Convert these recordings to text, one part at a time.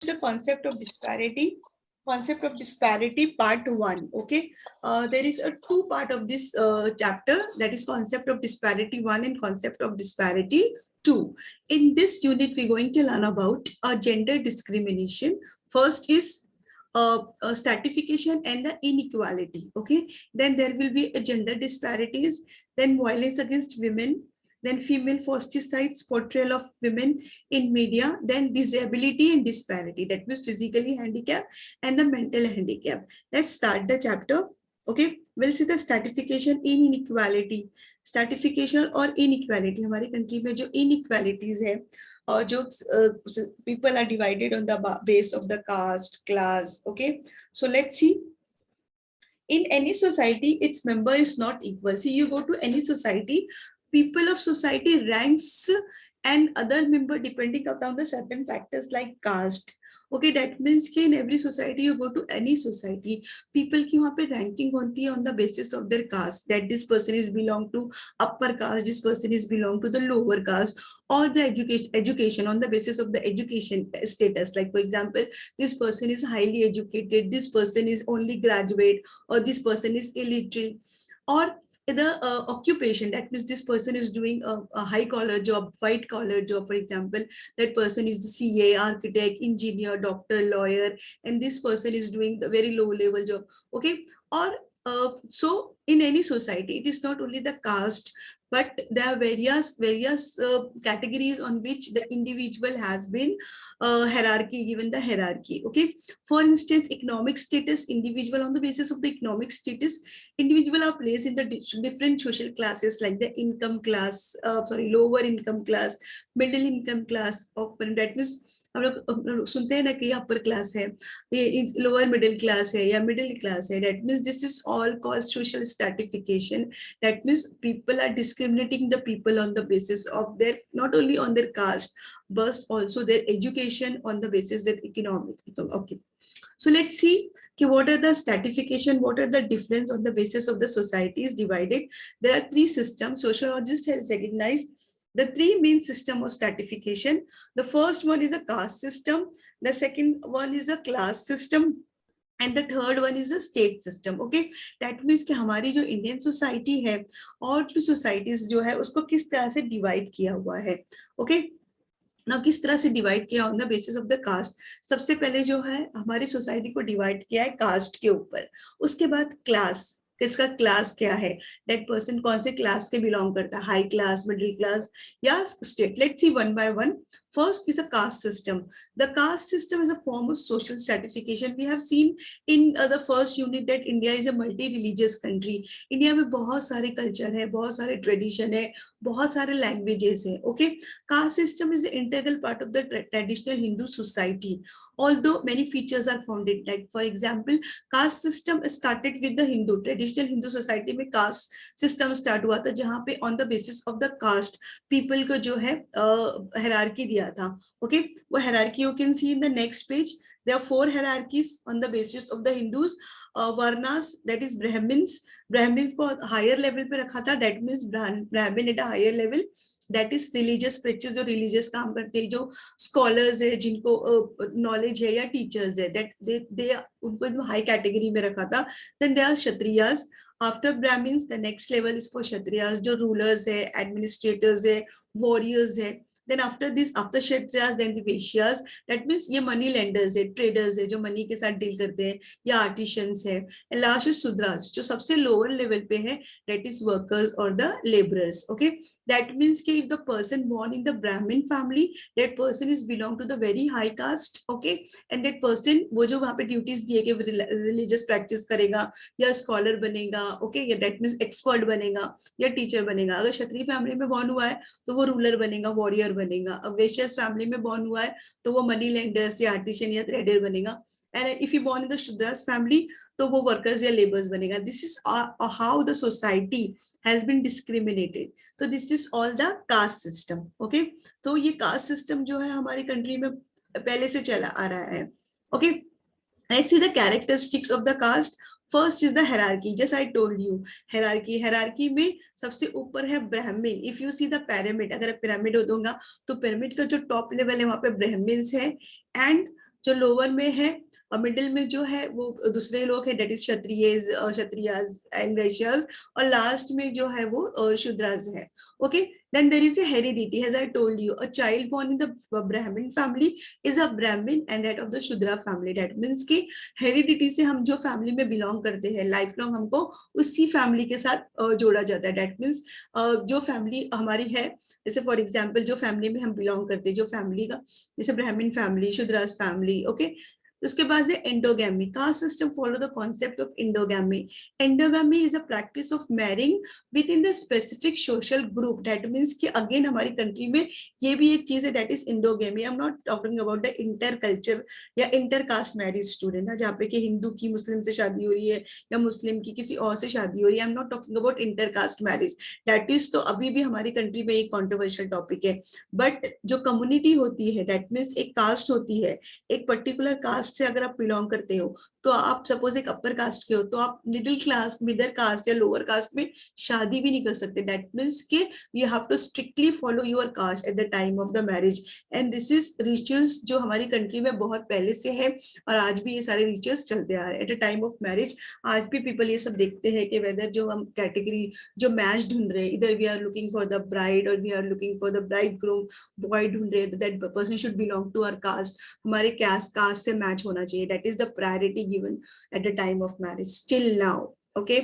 The concept of disparity. Concept of disparity part 1. Okay, there is a two part of this chapter, that is concept of disparity 1 and concept of disparity 2. In this unit we're going to learn about gender discrimination. First is stratification and the inequality. Okay, then there will be a gender disparities, then violence against women, then female fosticides, portrayal of women in media, then disability and disparity, that means physically handicapped and the mental handicap. Let's start the chapter. Okay, we'll see the stratification in inequality. Stratification or inequality, हमारी country में जो inequalities है और जो people are divided on the base of the caste, class. Okay, so let's see. In any society, its member is not equal. See, you go to any society, people of society ranks and other member depending upon the certain factors like caste. Okay, that means कि in every society, you go to any society, people की वहाँ पे ranking होती है on the basis of their caste, that this person is belong to upper caste, this person is belong to the lower caste, or the education on the basis of the education status. Like for example, this person is highly educated, this person is only graduate, or this person is illiterate, or the occupation, that means this person is doing a high collar job, white collar job. For example, that person is the CA, architect, engineer, doctor, lawyer, and this person is doing the very low level job. Okay, or so in any society, it is not only the caste, but there are various categories on which the individual has been hierarchy, given the hierarchy. Okay, for instance, economic status, individual on the basis of the economic status, individual are placed in the different social classes, like the income class, lower income class, middle income class, that means हम लोग सुनते हैं ना कि upper class है, ये lower middle class है या मिडिल क्लास है. That means this is all called social stratification. That means people are discriminating the people on the basis of their, not only on their caste, but also their education, on the basis of their economic. Okay, so let's see what are the stratification, what are the difference on the basis of the societies divided. There are three systems. Sociologists have recognized the three main system of stratification. The first one is a caste system, the second one is a class system, and the third one is a state system. Okay, that means कि हमारी जो Indian society है और भी societies जो है उसको किस तरह से डिवाइड किया हुआ है. ओके, ना किस तरह से डिवाइड किया on the basis of the caste. सबसे पहले जो है हमारी सोसाइटी को डिवाइड किया है कास्ट के ऊपर. उसके बाद क्लास, किसका क्लास क्या है, दैट पर्सन कौन से क्लास के बिलोंग करता है, हाई क्लास, मिडिल क्लास या state. Let's see one by one. First is a caste system. The caste system is a form of social stratification. We have seen in the first unit that India is a multi-religious country. India में बहुत सारे culture है, बहुत सारे tradition है, बहुत सारे languages है. Okay, caste system is an integral part of the traditional Hindu society. Although many features are found in, like for example, caste system started with the Hindu traditional Hindu society में caste system start हुआ था, जहाँ पे on the basis of the caste people को जो है hierarchy दिया था. Okay, वो hierarchy you can see in the next page. There are four hierarchies on the basis of the Hindus. Varnas, that is Brahmins. Brahmins को higher level पे रखा था. That means Brahmin at a higher level. That is religious preachers, जो religious काम करते हैं, जो scholars है, जिनको knowledge है या teachers है, that they उनको high category में रखा था. Then there are Kshatriyas. After Brahmins, the next level is for Kshatriyas, जो rulers है, administrators है, warriors है. Then after this, after Kshatriyas, then the Vaishyas. That means ये money lenders है, traders है, जो money के साथ deal करते हैं, या artisans है. And last is Sudras, जो सबसे lower level पे है, that is workers or the laborers. Okay, that means कि if the person born in the Brahmin family, that person is belong to the very high caste. Okay, and that person वो जो वहाँ पे duties दिए कि religious practice करेगा, या scholar बनेगा. Okay, या that means expert बनेगा, या teacher बनेगा. अगर क्षत्रिय फैमिली में born हुआ है तो वो रूलर बनेगा, वॉरियर बनेगा. अब वैश्यस फैमिली में बॉर्न हुआ है तो वो मनी लेंडर्स या आर्टिशियन या ट्रेडर बनेगा. And if you born in the Shudras family तो वो वर्कर्स या लेबर्स बनेगा. This is how the society has been discriminated. तो this is all the caste system. Okay, तो ये कास्ट सिस्टम जो है हमारी कंट्री में पहले से चला आ रहा है. Okay, let's see the characteristics of the caste. First is the hierarchy. Just I told you hierarchy में सबसे ऊपर है ब्राह्मण. If you see the pyramid, अगर पिरामिड होगा तो पिरामिड का जो टॉप लेवल है वहाँ पे ब्राह्मण्स है, एंड जो लोअर में है और मिडिल में जो है वो दूसरे लोग हैं, दैट इज क्षत्रियाज एंड वैश्यास, और लास्ट में जो है वो शूद्रास है. Okay, then there is a heredity, as I told you, a child born in the Brahmin family is a Brahmin and that of the Shudra family. That means कि heredity से हम जो family में belong करते हैं life long हमको उसी family के साथ जोड़ा जाता है. That means जो family हमारी है, जैसे फॉर एग्जाम्पल जो फैमिली में हम बिलोंग करते हैं, जो फैमिली का जैसे ब्राह्मण फैमिली, शूद्रास फैमिली. ओके, उसके बाद है endogamy. Caste system follow the concept of endogamy. Endogamy is a practice of marrying with in the specific social group. That means कि अगेन हमारी कंट्री में ये भी एक चीज है, that is endogamy. I am not talking about the inter culture या inter caste marriage student है, जहाँ पे कि हिंदू की मुस्लिम से शादी हो रही है या मुस्लिम की किसी और से शादी हो रही है. I am not talking about inter caste marriage. That is तो अभी भी हमारी कंट्री में एक कॉन्ट्रोवर्शियल टॉपिक है. बट जो कम्युनिटी होती है, दैट मीन्स एक कास्ट होती है, एक पर्टिकुलर कास्ट से अगर आप बिलोंग करते हो, तो आप सपोज एक अपर कास्ट के हो, तो आप मिडिल क्लास, मिडिल कास्ट या लोअर कास्ट में शादी भी नहीं कर सकते. दैट मीन्स के you have to strictly follow your caste at the time of the marriage. And this is rituals जो हमारी कंट्री में बहुत पहले से है और आज भी ये सारे रिचुअल्स चलते आ रहे हैं. Eight the time of marriage आज भी पीपल ये सब देखते हैं कि वेदर जो हम कैटेगरी जो मैच ढूंढ रहे हैं, इधर we are looking for the bride और we are looking for the bridegroom, boy ढूंढ रहे हैं, that person should belong to our caste, हमारे कास्ट से मैच होना चाहिए. That is the priority given at the time of marriage still now. Okay,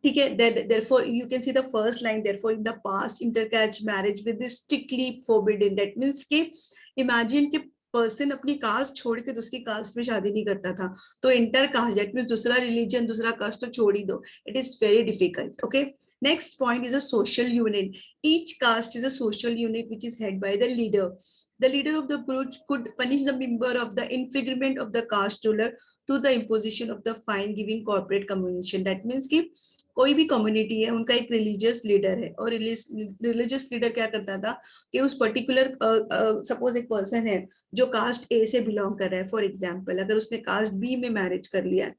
ठीक है. Therefore you can see the first line, therefore in the past intercaste marriage with this strictly forbidden. That means कि imagine कि person अपनी cast छोड़ के दूसरी cast में शादी नहीं करता था, तो इंटर कास्ट दैट मींस दूसरा रिलीजन दूसरा कास्ट तो छोड़ ही दो. It is very difficult. Okay, next point is a social unit. Each caste is a social unit which is head by the leader. The leader of the group could punish the member of the infringement of the caste ruler to the imposition of the fine giving corporate communication. That means कि कोई भी community है उनका एक religious leader है, और religious leader क्या करता था कि उस पर्टिकुलर सपोज एक पर्सन है जो कास्ट ए से बिलोंग कर रहा है, फॉर एग्जांपल अगर उसने कास्ट बी में मैरिज कर लिया है,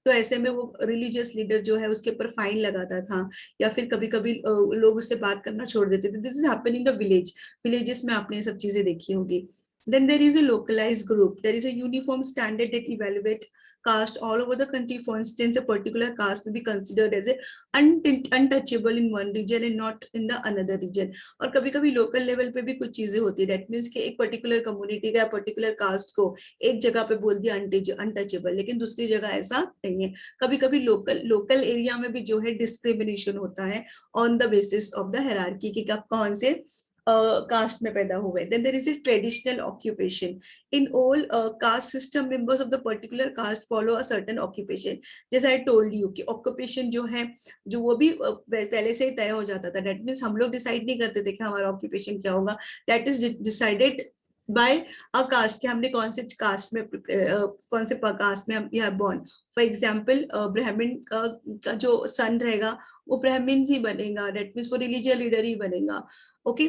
तो ऐसे में वो रिलीजियस लीडर जो है उसके ऊपर फाइन लगाता था, या फिर कभी कभी लोग उससे बात करना छोड़ देते थे. This is happen in the villages में आपने ये सब चीजें देखी होगी. Then there is a localized group. There is a uniform standard that evaluate caste all over the country. For instance, a particular caste may be considered as a untouchable in one region and not in the another region. और कभी कभी local level पे भी कुछ चीजें होती है. That means कि एक पर्टिकुलर कम्युनिटी का पर्टिकुलर कास्ट को एक जगह पे बोल दिया अनटचेबल, लेकिन दूसरी जगह ऐसा नहीं है. कभी कभी लोकल एरिया में भी जो है डिस्क्रिमिनेशन होता है on the basis of the hierarchy कि आप कौन से कास्ट में पैदा हुए. Then there is a traditional occupation. In all caste system, members of the particular caste follow a certain occupation. जैसे I told you कि occupation जो है जो वो भी पहले से ही तय हो जाता था. That means हम लोग डिसाइड नहीं करते थे कि हमारा occupation क्या होगा. That is decided by a caste कि हमने कौन से कास्ट में कौन से कास्ट में हम यहाँ born. फॉर एग्जाम्पल ब्राह्मण का जो सन रहेगा वो ब्राह्मण ही बनेगा. That means वो रिलीजियस लीडर ही बनेगा. ओके,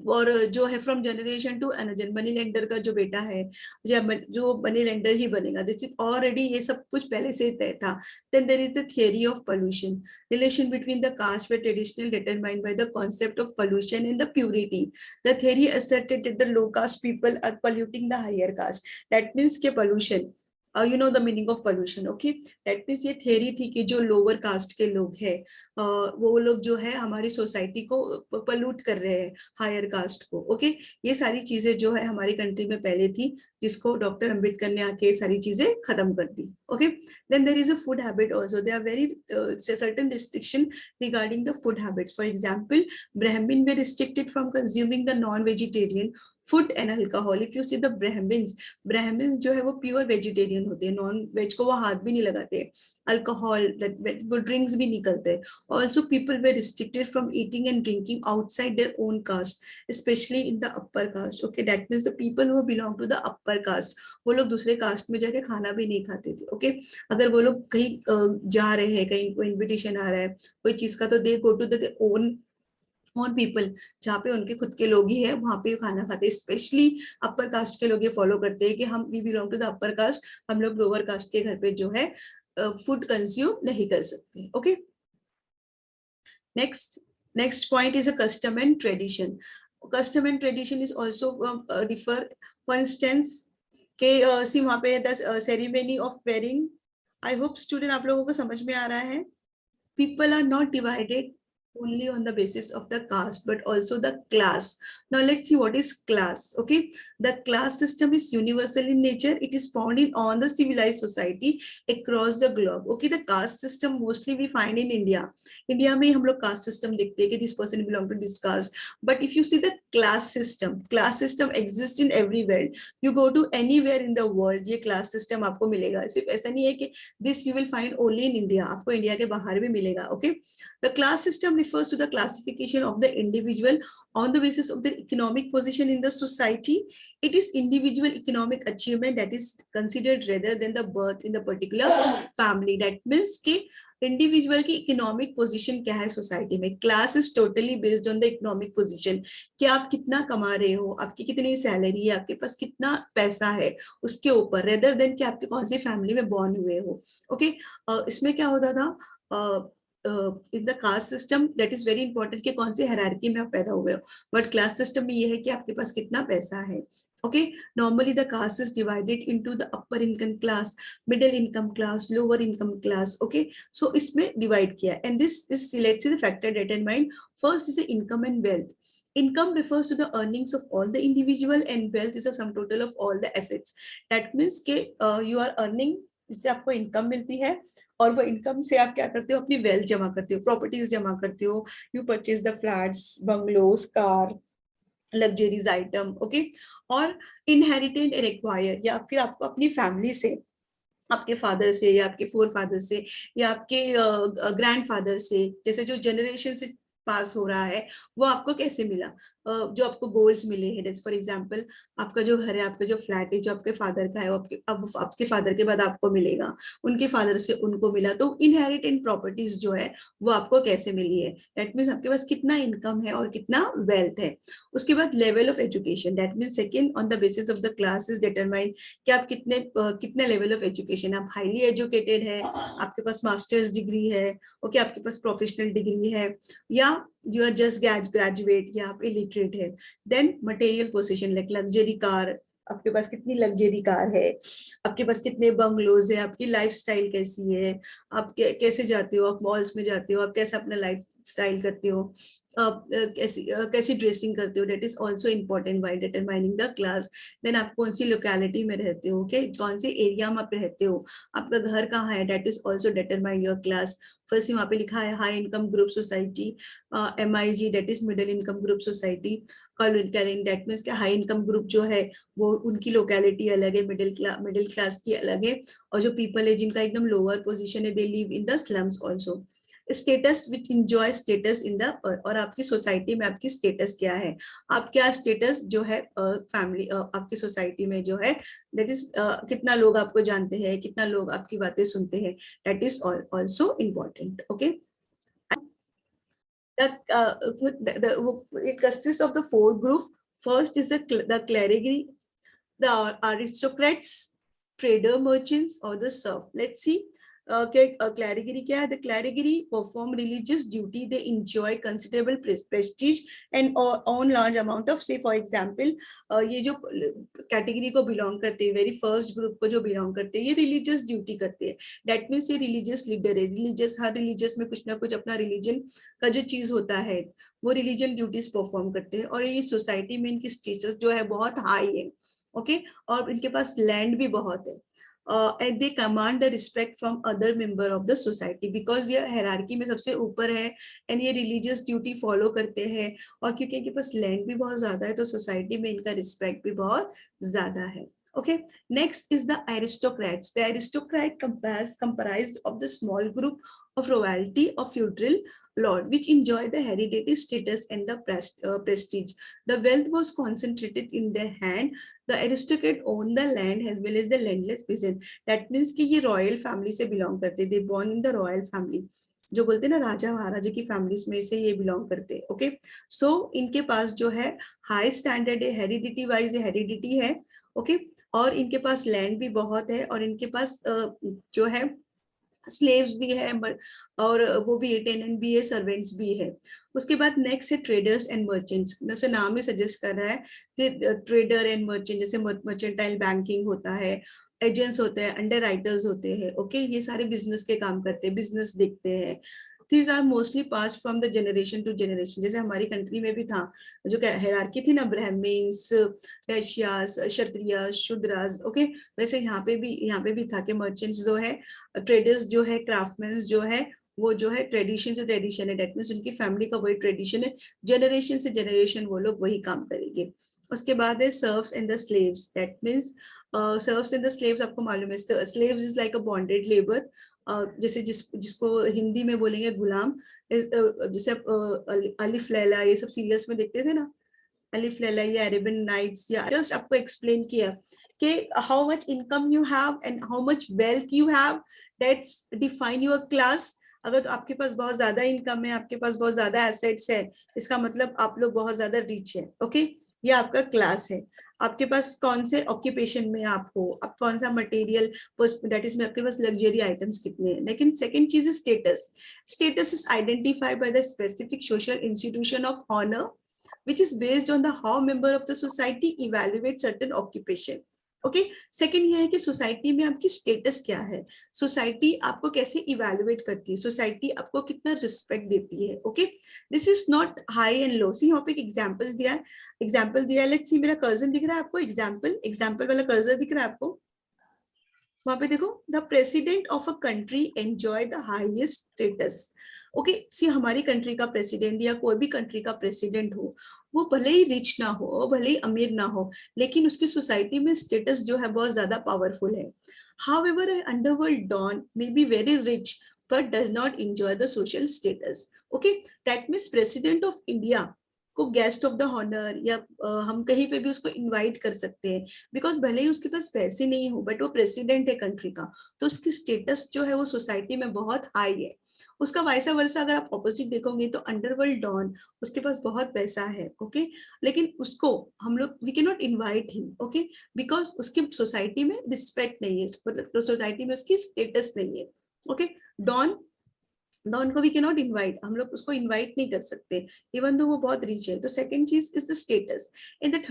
और जो है from generation to another money lender का जो बेटा है जो मनी लेंडर ही बनेगा. दिस इज ऑलरेडी ये सब कुछ पहले से तय था. Then there is the theory of pollution. Relation between the caste were traditional determined by the concept of pollution and the purity. द थियरी asserted that the low caste people are polluting the higher caste. That means के pollution, you know the meaning of pollution. Okay, that means ये theory थी कि जो lower caste के लोग हैं वो लोग जो है हमारी सोसाइटी को पोल्यूट कर रहे हैं हायर कास्ट को. ओके, ये सारी चीजें जो है हमारी कंट्री में पहले थी, जिसको डॉक्टर अंबेडकर ने आके सारी चीजें खत्म कर दी. Okay, then there is a food habit also. There are very certain restriction regarding the food habits. For example, Brahmin were restricted from consuming the non vegetarian food and alcohol. If you see the Brahmins जो है वो pure vegetarian होते हैं, non veg को वो हाथ भी नहीं लगाते. अल्कोहल वो ड्रिंक्स भी निकलते हैं. Also people were restricted from eating and drinking outside their own caste, specially in the upper caste. Okay, that means the people who belong to the upper caste, वो लोग दूसरे कास्ट में जाके खाना भी नहीं खाते थे. ओके, अगर वो लोग कहीं जा रहे हैं, कहीं कोई इन्विटेशन आ रहा है कोई चीज का, तो they go to the own people, जहाँ पे उनके खुद के लोग ही है वहां पे खाना खाते हैं. स्पेशली अपर कास्ट के लोग ये फॉलो करते हैं कि हम we belong to the upper caste, हम लोग लोअर कास्ट के घर पे जो है फूड कंज्यूम नहीं कर सकते. Okay, next point is a custom and tradition. Custom and tradition is also differ. For instance, कि सी वहाँ पे the ceremony of wearing. I hope student आप लोगों को समझ में आ रहा है। People are not divided only on the basis of the caste but also the class. Now let's see what is class. Okay, the class system is universal in nature. It is found in all the civilized society across the globe. Okay, the caste system mostly we find in India. India में हम लोग caste system देखते हैं कि this person belong to this caste. But if you see the class system exists in everywhere. You go to anywhere in the world, ये class system आपको मिलेगा. सिर्फ ऐसा नहीं है कि this you will find only in India. आपको India के बाहर भी मिलेगा. Okay, the class system refers to the classification of the individual on the basis of their economic position in the society. It is individual economic achievement that is considered rather than the birth in the particular family. That means कि individual की economic position क्या है society में. Class is totally based on the economic position, कि आप कितना कमा रहे हो, आपकी कितनी सैलरी है, आपके पास कितना पैसा है, उसके ऊपर, रेदर देन कि आपके कौन सी फैमिली में बॉर्न हुए हो. ओके, इसमें क्या होता था इन the caste system, that is very important कि कौन सी हायरार्की में आप पैदा हुए हो. बट क्लास सिस्टम में ये है कि आपके पास कितना पैसा है. Okay, normally the caste is divided into the upper income class, middle income class, lower income class. Okay, so इसमें divide किया, and this is let's see the factor determine. First is the income and wealth. Income refers to the earnings of all the individual, and wealth is a sum total of all the assets. That means कि you are earning, जिससे आपको income मिलती है, और वो income से आप क्या करते हो, अपनी वेल्थ जमा करते हो, प्रॉपर्टीज जमा करते हो. You purchase the flats, bungalows, car, luxuries item. Okay, और इनहेरिटेड एंड एक्वायर, या फिर आपको अपनी फैमिली से, आपके फादर से या आपके फोर फादर से या आपके ग्रैंडफादर से, जैसे जो जनरेशन से पास हो रहा है, वो आपको कैसे मिला, जो आपको गोल्ड्स मिले हैं. फॉर एग्जांपल, आपका जो घर है, आपका जो फ्लैट है, जो आपके फादर का है, वो आपके फादर के बाद आपको मिलेगा, उनके फादर से उनको मिला. तो इनहेरिटेड प्रॉपर्टीज जो है वो आपको कैसे मिली है. दैट मीन्स आपके पास कितना इनकम है और कितना वेल्थ है. उसके बाद level of education, that means second on the basis of the classes determine कि आप कितने लेवल ऑफ एजुकेशन, आप हाईली एजुकेटेड है, आपके पास मास्टर्स डिग्री है, ओके, आपके पास प्रोफेशनल डिग्री है, या you are just graduate, या आप इलिटरेट है. Then material position, like luxury car, आपके पास कितनी लग्जरी कार है, आपके पास कितने बंगलोज है, आपकी लाइफस्टाइल कैसी है, आप कैसे जाते हो, आप मॉल्स में जाते हो, आप कैसे अपना लाइफ स्टाइल करते हो, आप कैसी ड्रेसिंग करते हो. That is also important while determining the class. Then आप कौन सी लोकेलिटी में रहते हो, okay? कौन से एरिया में आप रहते हो, आपका घर कहाँ है, that is also determine your class. First वहाँ पे लिखा है high income group society, MIG, that is middle income group society. That means कि हाई इनकम ग्रुप जो है वो उनकी लोकेलिटी अलग है, मिडिल क्लास की अलग है, और जो पीपल है जिनका एकदम लोअर पोजीशन है, they live in the slums also. Status which enjoy status in the, और आपकी सोसाइटी में आपकी स्टेटस क्या है, आप क्या स्टेटस जो है फैमिली आपकी सोसाइटी में जो है, दैट इज कितना लोग आपको जानते हैं, कितना लोग आपकी बातें सुनते हैं, that is also important. Okay, it consists of the four groups. First is the clergy, the aristocrats, trader, merchants, or the serf. Let's see. Clergy क्या है? The clergy perform religious duty. They enjoy considerable prestige and own large amount of, say for example, ये जो category को belong करते हैं, very first group को जो belong करते हैं, ये रिलीजियस ड्यूटी करते हैं. दैट मीन्स ये रिलीजियस लीडर है. रिलीजियस, हर रिलीजियस में कुछ ना कुछ अपना रिलीजन का जो चीज होता है, वो रिलीजन ड्यूटीज परफॉर्म करते हैं, और ये सोसाइटी में इनकी स्टेटस जो है बहुत हाई है. ओके, और इनके पास लैंड भी बहुत है. And they command the respect from other member of the society because ये हायरार्की में सबसे ऊपर है, and ये religious duty follow करते हैं, और क्योंकि इनके पास लैंड भी बहुत ज्यादा है, तो सोसाइटी में इनका रिस्पेक्ट भी बहुत ज्यादा है. Okay, next is the aristocrats. The aristocrat comprised of the small group of royalty or feudal lord, which enjoy the hereditary status and the prestige. The wealth was concentrated in their hand. The aristocrat own the land as well as the landless peasant. That means कि ये royal family से belong करते. They born in the royal family. जो बोलते हैं ना राजा महाराजा की families में से ये बिलोंग करते हैं. ओके, सो इनके पास जो है हाई स्टैंडर्ड है, हेरिडिटी वाइज हेरिडिटी है. ओके, और इनके पास लैंड भी बहुत है, और इनके पास जो है स्लेव्स भी है और वो भी है, टेनेंट भी है, सर्वेंट्स भी है। उसके बाद नेक्स्ट है ट्रेडर्स एंड मर्चेंट्स, जैसे नाम ही सजेस्ट कर रहा है ट्रेडर एंड मर्चेंट, जैसे मर्चेंटाइल बैंकिंग होता है, एजेंट्स होते हैं, अंडर राइटर्स होते हैं, ओके ये सारे बिजनेस के काम करते हैं, बिजनेस देखते हैं। These are mostly passed from the generation to generation, जैसे हमारी कंट्री में भी था जो हायरार्की थी ना, ब्राह्मण्स, वैश्यास, क्षत्रिय, शूद्रास, ओके वैसे यहाँ पे भी था कि मर्चेंट्स जो है, ट्रेडर्स जो है, क्राफ्टमैन जो है, वो जो है ट्रेडिशन से ट्रेडिशन है, डेट मीन्स उनकी फैमिली का वही ट्रेडिशन है, जनरेशन से जनरेशन वो लोग वही काम करेंगे। उसके बाद है serves and the slaves, that means serves and the slaves, आपको मालूम है slaves is like a bonded labour, जैसे जिसको हिंदी में बोलेंगे गुलाम, जैसे अलिफ लैला ये सब सीरियल्स में देखते थे ना, अलिफ लैला या अरेबियन नाइट्स, या जस्ट आपको एक्सप्लेन किया कि how much income you have and how much wealth you have, that's define your class. अगर तो आपके पास बहुत ज्यादा इनकम है, आपके पास बहुत ज्यादा एसेट्स है, इसका मतलब आप लोग बहुत ज्यादा रिच है, ओके ये आपका क्लास है। आपके पास कौन से ऑक्यूपेशन में आप हो, आप कौन सा मटेरियल, दैट इज में आपके पास लग्जरी आइटम्स कितने हैं। लेकिन सेकंड चीज is status, status is identified by the specific social institution of honour which is based on the how member of the society evaluate certain occupation, okay second ये है कि society में आपकी status क्या है, सोसाइटी आपको कैसे इवेल्युएट करती है, सोसाइटी आपको कितना रिस्पेक्ट देती है, okay this is not high and low. See यहाँ पे एक एग्जांपल दिया है, लेट्स सी मेरा कर्जन दिख रहा है आपको, एग्जांपल वाला कर्जन दिख रहा है आपको, वहां पे देखो, the president of a country enjoy the highest status, okay see हमारी कंट्री का प्रेसिडेंट या कोई भी कंट्री का प्रेसिडेंट हो, वो भले ही रिच ना हो, भले ही अमीर ना हो, लेकिन उसकी सोसाइटी में स्टेटस जो है बहुत ज्यादा पावरफुल है। However, an underworld don may be very rich but does not enjoy the social status. Okay, that means President of India को गेस्ट ऑफ द हॉनर या हम कहीं पे भी उसको इनवाइट कर सकते हैं, बिकॉज भले ही उसके पास पैसे नहीं हो बट वो प्रेसिडेंट है कंट्री का, तो उसकी स्टेटस जो है वो सोसाइटी में बहुत हाई है। उसका वाइसा वर्सा अगर आप ऑपोजिट देखोगे तो अंडरवर्ल्ड डॉन, उसके पास बहुत पैसा है, ओके लेकिन उसको हम लोग we can not invite him, okay because उसकी सोसाइटी में रिस्पेक्ट नहीं है, मतलब सोसाइटी में उसकी स्टेटस नहीं है, ओके डॉन को वी कैन नॉट इनवाइट, हम लोग उसको इनवाइट नहीं कर सकते इवन दो वो बहुत रिच है। तो सेकंड चीज is the status and the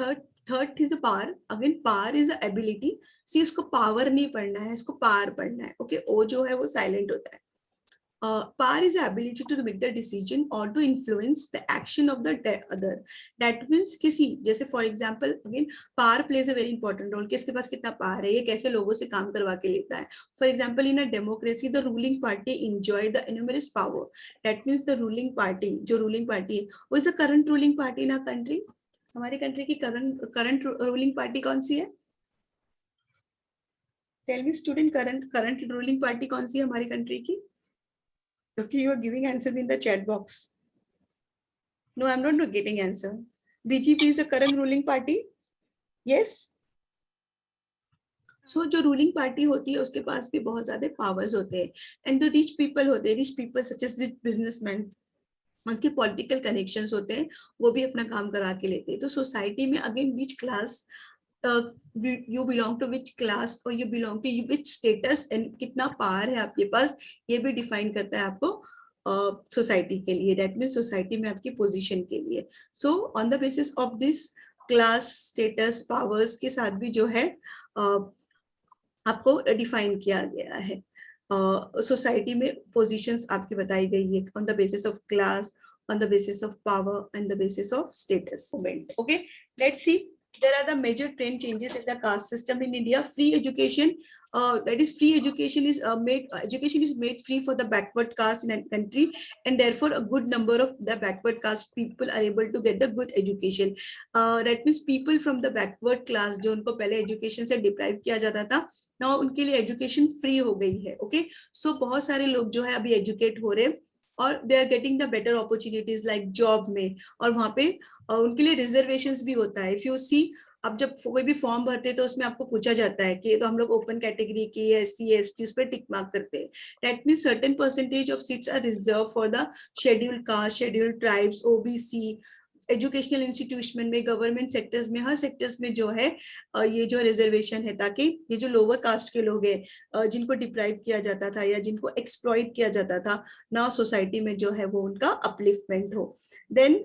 third is power, again power is ability, see इसको पावर नहीं पढ़ना है, इसको पार पढ़ना है, ओके ओ जो है वो साइलेंट होता है। Power is the ability to make the decision or to influence the action of the other. That means किसी, जैसे for example again power plays a very important role, किसके पास कितना पावर है, ये कैसे लोगों से काम करवा के लेता है। For example in a democracy the ruling party enjoy the enormous power, that means the ruling party, जो रूलिंग पार्टी है वो is the current ruling party in a country. हमारी कंट्री की करंट रूलिंग पार्टी कौन सी है? Tell me student, current ruling party कौन सी है हमारी कंट्री की? Okay, you are giving answer in the chat box. No, I'm not getting answer. BJP is the current ruling party. Yes. So जो ruling party होती है उसके पास भी बहुत ज्यादा पावर्स होते हैं एंड जो रिच पीपल होते हैं, rich people such as rich businessman, उसके पॉलिटिकल कनेक्शंस होते हैं, वो भी अपना काम करा के लेते हैं। तो सोसाइटी में again which class you belong to which class or you belong to which status and कितना पावर है आपके पास, ये भी डिफाइन करता है आपको सोसाइटी के लिए, दैट मीन्स सोसाइटी में आपकी पोजीशन के लिए। So on the basis of this class status powers के साथ भी जो है आपको डिफाइन किया गया है, सोसाइटी में पोजीशंस आपकी बताई गई है on the basis of class, on the basis of power and the basis of status. Okay, let's see. There are the major trend changes in the caste system in India. Free education, that is free education is made free for the backward caste in a country, and therefore a good number of the backward caste people are able to get the good education. That means people from the backward class जो उनको पहले education से deprive किया जाता था, now उनके लिए education free हो गई है। Okay, so बहुत सारे लोग जो है अभी educate हो रहे हैं और they are getting the better opportunities like job में, और वहां पे उनके लिए रिजर्वेशंस भी होता है। इफ यू सी, अब जब कोई भी फॉर्म भरते हैं तो उसमें आपको पूछा जाता है कि तो हम लोग ओपन कैटेगरी की SC ST उस पर टिक मार्क करते हैं, that means certain percentage of seats are reserve for the scheduled caste, scheduled tribes, OBC, educational institution में, गवर्नमेंट सेक्टर्स में, हर सेक्टर्स में जो है ये जो रिजर्वेशन है, ताकि ये जो लोअर कास्ट के लोग हैं जिनको डिप्राइव किया जाता था या जिनको एक्सप्लॉइट किया जाता था, नाउ सोसाइटी में जो है वो उनका अपलिफ्टमेंट हो। देन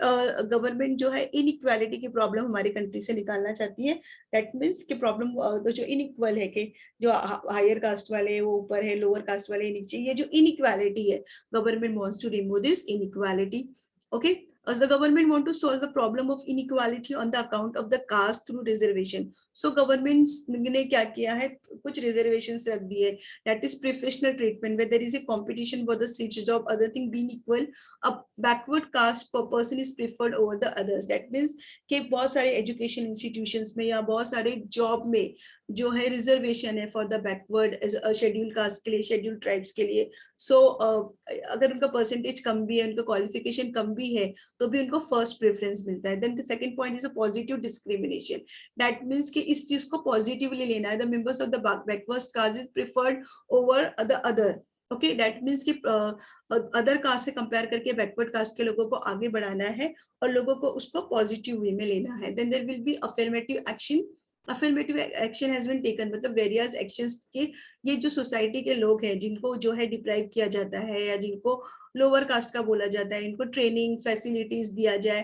गवर्नमेंट जो है इनइक्वालिटी की प्रॉब्लम हमारी कंट्री से निकालना चाहती है। दैट मीन्स कि प्रॉब्लम जो इनइक्वल है, कि जो हायर कास्ट वाले वो ऊपर है, लोअर कास्ट वाले नीचे, ये जो इनइक्वालिटी है, government wants to remove this inequality. Okay, as the government want to solve the problem of inequality on the account of the caste through reservation. So government ने क्या किया है, कुछ reservations रख दिए, that is professional treatment where there is a competition for the seat job, other thing being equal, a backward caste per person is preferred over the others. That means कि बहुत सारे education institutions में या बहुत सारे job में जो है रिजर्वेशन है for the backward schedule caste के लिए, शेड्यूल ट्राइब्स के लिए। सो अगर उनका परसेंटेज कम भी है, उनका क्वालिफिकेशन कम भी है, तो भी उनको फर्स्ट प्रेफरेंस मिलता है। Then the second point is a positive discrimination. That means कि इस चीज को पॉजिटिवली लेना है। The members of the backward caste is preferred over the other. Okay, that means कि अदर कास्ट से कंपेयर करके बैकवर्ड कास्ट के लोगों को आगे बढ़ाना है और लोगों को उसको पॉजिटिव वे में लेना है। Then there will be affirmative action. Affirmative action has been taken, मतलब वेरियस एक्शंस के, ये जो सोसाइटी के लोग हैं जिनको जो है डिप्राइव किया जाता है या जिनको लोअर कास्ट का बोला जाता है, इनको ट्रेनिंग फैसिलिटीज दिया जाए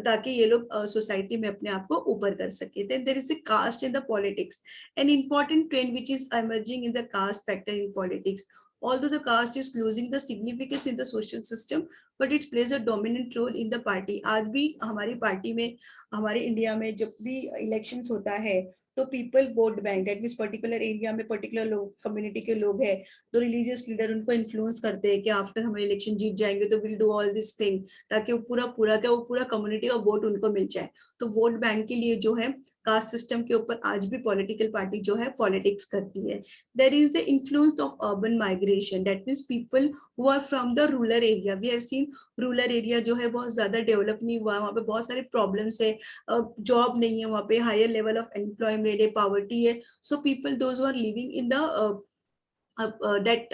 ताकि ये लोग सोसाइटी में अपने आप को ऊपर कर सके। Then there is a caste in the politics, an important trend which is emerging in the caste factor in politics. Although the caste is losing the significance in the social system, but it plays a dominant role in the party. आज भी हमारी party में, हमारे India में जब भी elections होता है तो people vote bank, that means particular area में पर्टिकुलर लोग, कम्युनिटी के लोग हैं, तो रिलीजियस लीडर उनको इन्फ्लुएंस करते हैं कि आफ्टर हम इलेक्शन जीत जाएंगे तो will do all this thing, ताकि वो पूरा कम्युनिटी का वोट उनको मिल जाए। तो वोट बैंक के लिए जो है कास्ट सिस्टम के ऊपर आज भी पॉलिटिकल पार्टी जो है पॉलिटिक्स करती है। There is the influence of urban migration, that means people who are from the rural area. We have seen rural area जो है बहुत ज्यादा डेवलप नहीं हुआ, वहाँ पे बहुत सारे प्रॉब्लम्स है, जॉब नहीं है वहाँ पे, हायर लेवल ऑफ एम्प्लॉयमेंट है, पॉवर्टी है। So people those who are living in the that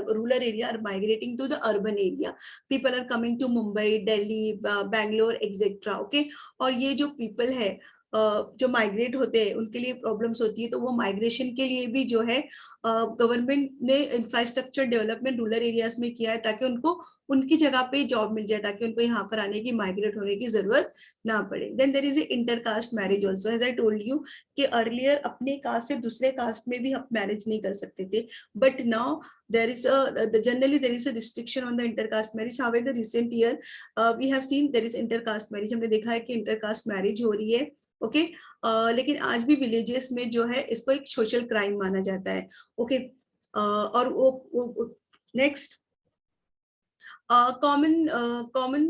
rural area are migrating to the urban area. People are coming to Mumbai, Delhi, Bangalore, etc. Okay, और ये जो people है जो migrate होते हैं उनके लिए प्रॉब्लम्स होती है, तो वो माइग्रेशन के लिए भी जो है गवर्नमेंट ने इंफ्रास्ट्रक्चर डेवलपमेंट रूरल एरियाज में किया है ताकि उनको उनकी जगह पे जॉब मिल जाए, ताकि उनको यहाँ पर आने की, माइग्रेट होने की जरूरत ना पड़े। Then there is intercaste marriage also, as I told you कि अर्लियर अपने कास्ट से दूसरे कास्ट में भी हम मैरिज नहीं कर सकते थे, but now there is generally there is a restriction on the intercaste marriage. However, recent year we have seen there is intercaste marriage. हमने देखा है कि intercaste marriage हो रही है। ओके, लेकिन आज भी विलेजेस में जो है इसको एक सोशल क्राइम माना जाता है। ओके, और वो next common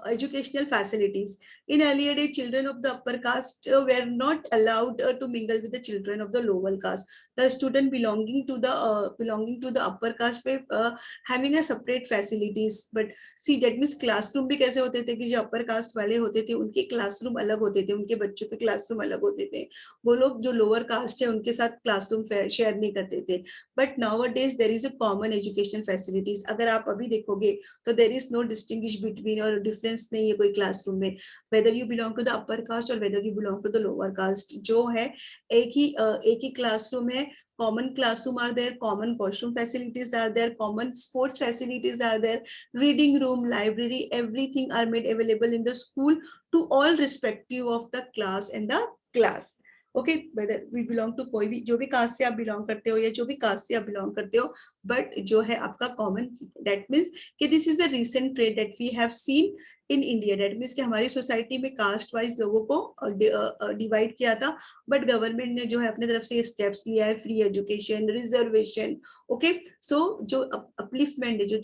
educational facilities. In earlier days, children of the upper caste were not allowed to mingle with the children of the lower caste. The student belonging to the upper caste were having a separate facilities. But see, that means classroom भी कैसे होते थे कि जो upper caste वाले होते थे उनके classroom अलग होते थे, उनके बच्चों के classroom अलग होते थे। वो लोग जो lower caste है उनके साथ classroom share नहीं करते थे। But nowadays there is a common education facilities. अगर आप अभी देखोगे तो there is no distinguish between और difference नहीं है कोई classroom में, whether you belong to the upper caste or whether you belong to the lower caste, जो है एक ही classroom है। Common classroom are there, common washroom facilities are there, common sports facilities are there, reading room, library, everything are made available in the school to all respective of the class and the class. Okay, whether we belong to, कोई भी जो भी cast से आप belong करते हो या जो भी कास्ट से आप बिलोंग करते हो, बट जो है आपका कॉमन, दैट मीन्स कि this is a recent trend that we have seen in India. That means कि हमारी सोसाइटी में कास्ट वाइज लोगों को डिवाइड किया था, बट गवर्नमेंट ने जो है अपने तरफ से स्टेप्स लिया है, फ्री एजुकेशन, रिजर्वेशन। ओके, सो जो अपलिफ्टमेंट है, जो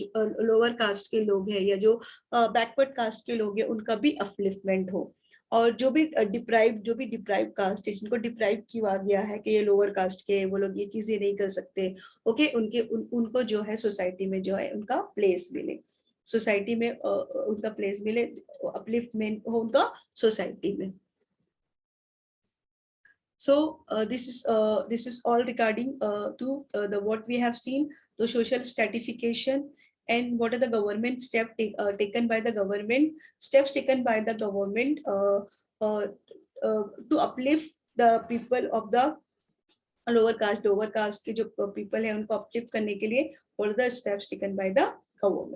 लोअर कास्ट के लोग हैं या जो बैकवर्ड कास्ट के लोग हैं, उनका भी अपलिफ्टमेंट हो। और जो भी डिप्राइव कास्ट है, जिनको डिप्राइव किया गया है कि ये लोअर कास्ट के, वो लोग ये चीजें नहीं कर सकते, ओके, उनको जो है सोसाइटी में जो है उनका प्लेस मिले, सोसाइटी में उनका प्लेस मिले, अपलिफ्टमेंट हो उनका सोसाइटी में। So this is all regarding to the what we have seen, the social stratification and what are the government steps taken by the government, steps taken by the government to uplift the people of the lower caste के जो people है उनको uplift करने के लिए what are the steps taken by the government.